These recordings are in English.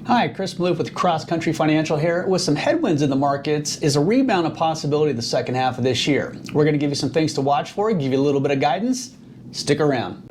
Hi, Chris Maloof with Cross Country Financial here. With some headwinds in the markets, is a rebound a possibility the second half of this year? We're going to give you some things to watch for, give you a little bit of guidance. Stick around.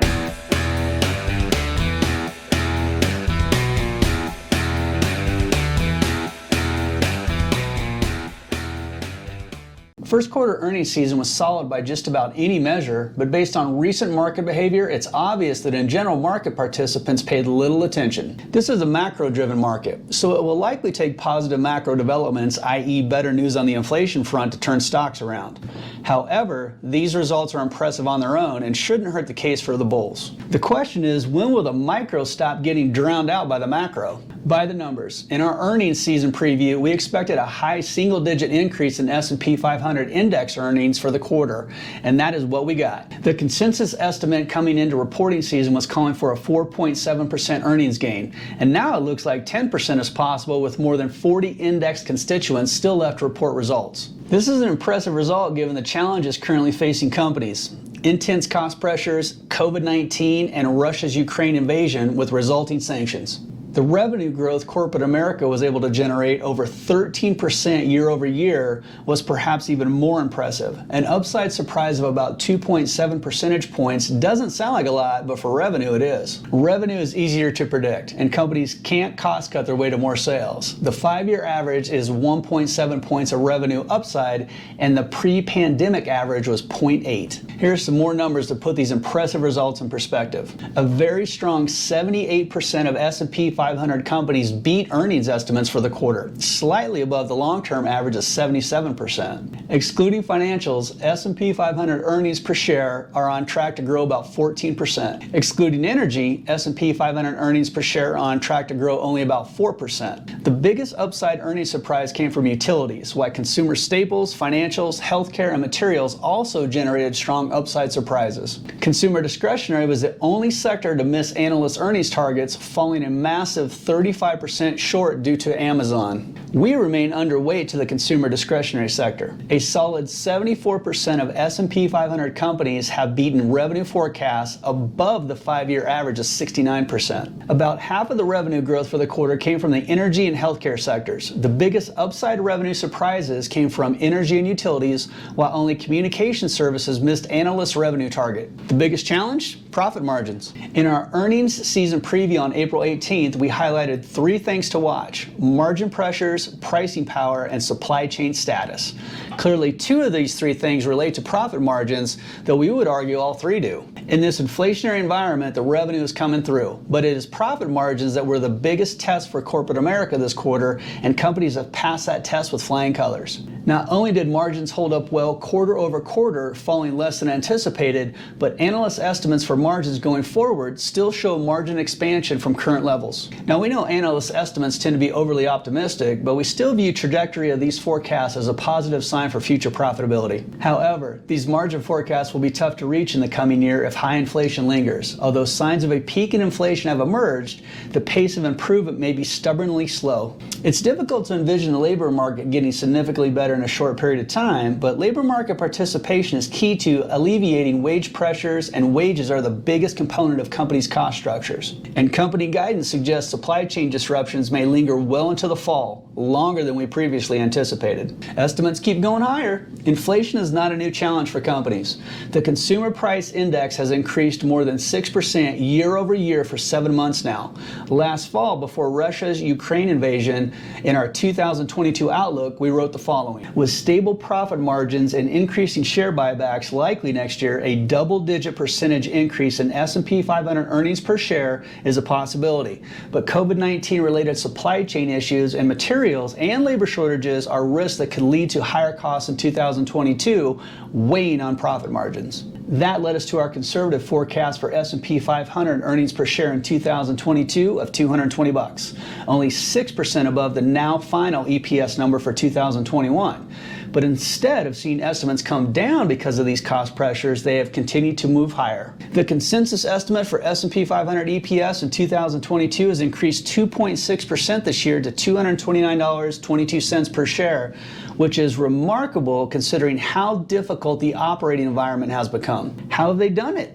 First quarter earnings season was solid by just about any measure, but based on recent market behavior, it's obvious that in general market participants paid little attention. This is a macro-driven market, so it will likely take positive macro developments, i.e. better news on the inflation front, to turn stocks around. However, these results are impressive on their own and shouldn't hurt the case for the bulls. The question is, when will the micro stop getting drowned out by the macro? By the numbers. In our earnings season preview, we expected a high single-digit increase in S&P 500 index earnings for the quarter, and that is what we got. The consensus estimate coming into reporting season was calling for a 4.7% earnings gain, and now it looks like 10% is possible with more than 40 index constituents still left to report results. This is an impressive result given the challenges currently facing companies. Intense cost pressures, COVID-19, and Russia's Ukraine invasion with resulting sanctions. The revenue growth corporate America was able to generate, over 13% year over year, was perhaps even more impressive. An upside surprise of about 2.7 percentage points doesn't sound like a lot, but for revenue it is. Revenue is easier to predict, and companies can't cost cut their way to more sales. The 5-year average is 1.7 points of revenue upside, and the pre-pandemic average was 0.8. Here's some more numbers to put these impressive results in perspective. A very strong 78% of S&P 500 companies beat earnings estimates for the quarter, slightly above the long-term average of 77%. Excluding financials, S&P 500 earnings per share are on track to grow about 14%. Excluding energy, S&P 500 earnings per share are on track to grow only about 4%. The biggest upside earnings surprise came from utilities, while consumer staples, financials, healthcare, and materials also generated strong upside surprises. Consumer discretionary was the only sector to miss analysts' earnings targets, falling a massive 35% short due to Amazon. We remain underweight to the consumer discretionary sector. A solid 74% of S&P 500 companies have beaten revenue forecasts above the 5-year average of 69%. About half of the revenue growth for the quarter came from the energy and healthcare sectors. The biggest upside revenue surprises came from energy and utilities, while only communication services missed analysts' revenue target. The biggest challenge? Profit margins. In our earnings season preview on April 18th, we highlighted 3 things to watch: margin pressures, pricing power, and supply chain status. Clearly, 2 of these 3 things relate to profit margins, though we would argue all 3 do. In this inflationary environment, the revenue is coming through, but it is profit margins that were the biggest test for corporate America this quarter, and companies have passed that test with flying colors. Not only did margins hold up well quarter over quarter, falling less than anticipated, but analyst estimates for margins going forward still show margin expansion from current levels. Now, we know analyst estimates tend to be overly optimistic, but we still view trajectory of these forecasts as a positive sign for future profitability. However, these margin forecasts will be tough to reach in the coming year if high inflation lingers. Although signs of a peak in inflation have emerged, the pace of improvement may be stubbornly slow. It's difficult to envision the labor market getting significantly better in a short period of time, but labor market participation is key to alleviating wage pressures, and wages are the biggest component of companies' cost structures. And company guidance suggests supply chain disruptions may linger well into the fall, longer than we previously anticipated. Estimates keep going higher. Inflation is not a new challenge for companies. The consumer price index has increased more than 6% year over year for 7 months now. Last fall, before Russia's Ukraine invasion, in our 2022 outlook, we wrote the following: with stable profit margins and increasing share buybacks likely next year, a double-digit percentage increase in S&P 500 earnings per share is a possibility. But COVID-19 related supply chain issues and materials and labor shortages are risks that could lead to higher costs in 2022, weighing on profit margins. That led us to our conservative forecast for S&P 500 earnings per share in 2022 of $220, only 6% above the now final EPS number for 2021. But instead of seeing estimates come down because of these cost pressures, they have continued to move higher. The consensus estimate for S&P 500 EPS in 2022 has increased 2.6% this year to $229.22 per share, which is remarkable considering how difficult the operating environment has become. How have they done it?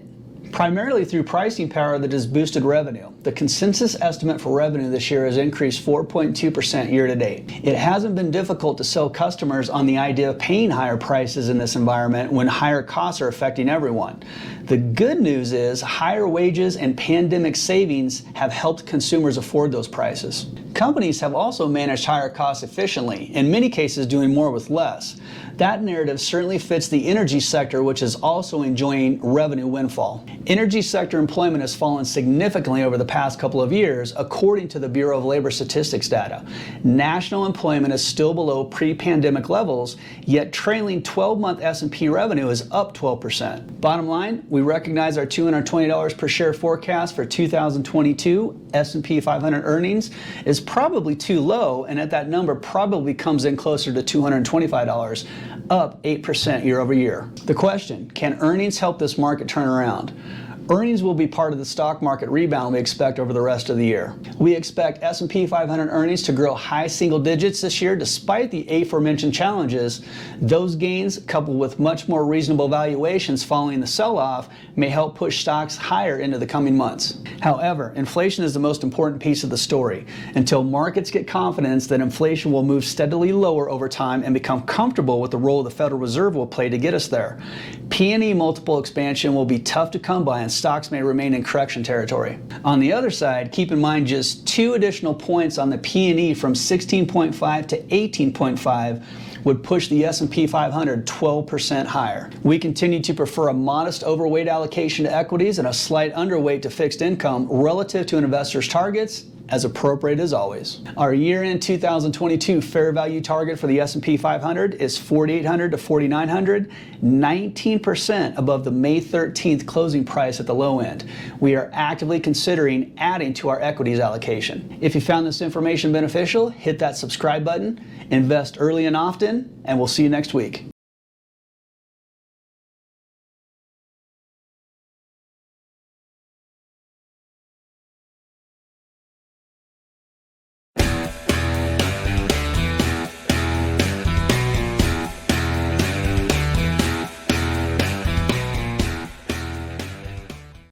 primarily through pricing power that has boosted revenue. The consensus estimate for revenue this year has increased 4.2% year to date. It hasn't been difficult to sell customers on the idea of paying higher prices in this environment when higher costs are affecting everyone. The good news is higher wages and pandemic savings have helped consumers afford those prices. Companies have also managed higher costs efficiently, in many cases doing more with less. That narrative certainly fits the energy sector, which is also enjoying revenue windfall. Energy sector employment has fallen significantly over the past couple of years, according to the Bureau of Labor Statistics data. National employment is still below pre-pandemic levels, yet trailing 12-month S&P revenue is up 12%. Bottom line, we recognize our $220 per share forecast for 2022 S&P 500 earnings is probably too low, and that number probably comes in closer to $225, up 8% year over year. The question, can earnings help this market turn around? Earnings will be part of the stock market rebound we expect over the rest of the year. We expect S&P 500 earnings to grow high single digits this year despite the aforementioned challenges. Those gains, coupled with much more reasonable valuations following the sell-off, may help push stocks higher into the coming months. However, inflation is the most important piece of the story. Until markets get confidence that inflation will move steadily lower over time and become comfortable with the role the Federal Reserve will play to get us there, P&E multiple expansion will be tough to come by and stocks may remain in correction territory. On the other side, keep in mind just 2 additional points on the P&E from 16.5 to 18.5 would push the S&P 500 12% higher. We continue to prefer a modest overweight allocation to equities and a slight underweight to fixed income relative to an investor's targets, as appropriate as always. Our year-end 2022 fair value target for the S&P 500 is 4,800 to 4,900, 19% above the May 13th closing price at the low end. We are actively considering adding to our equities allocation. If you found this information beneficial, hit that subscribe button, invest early and often, and we'll see you next week.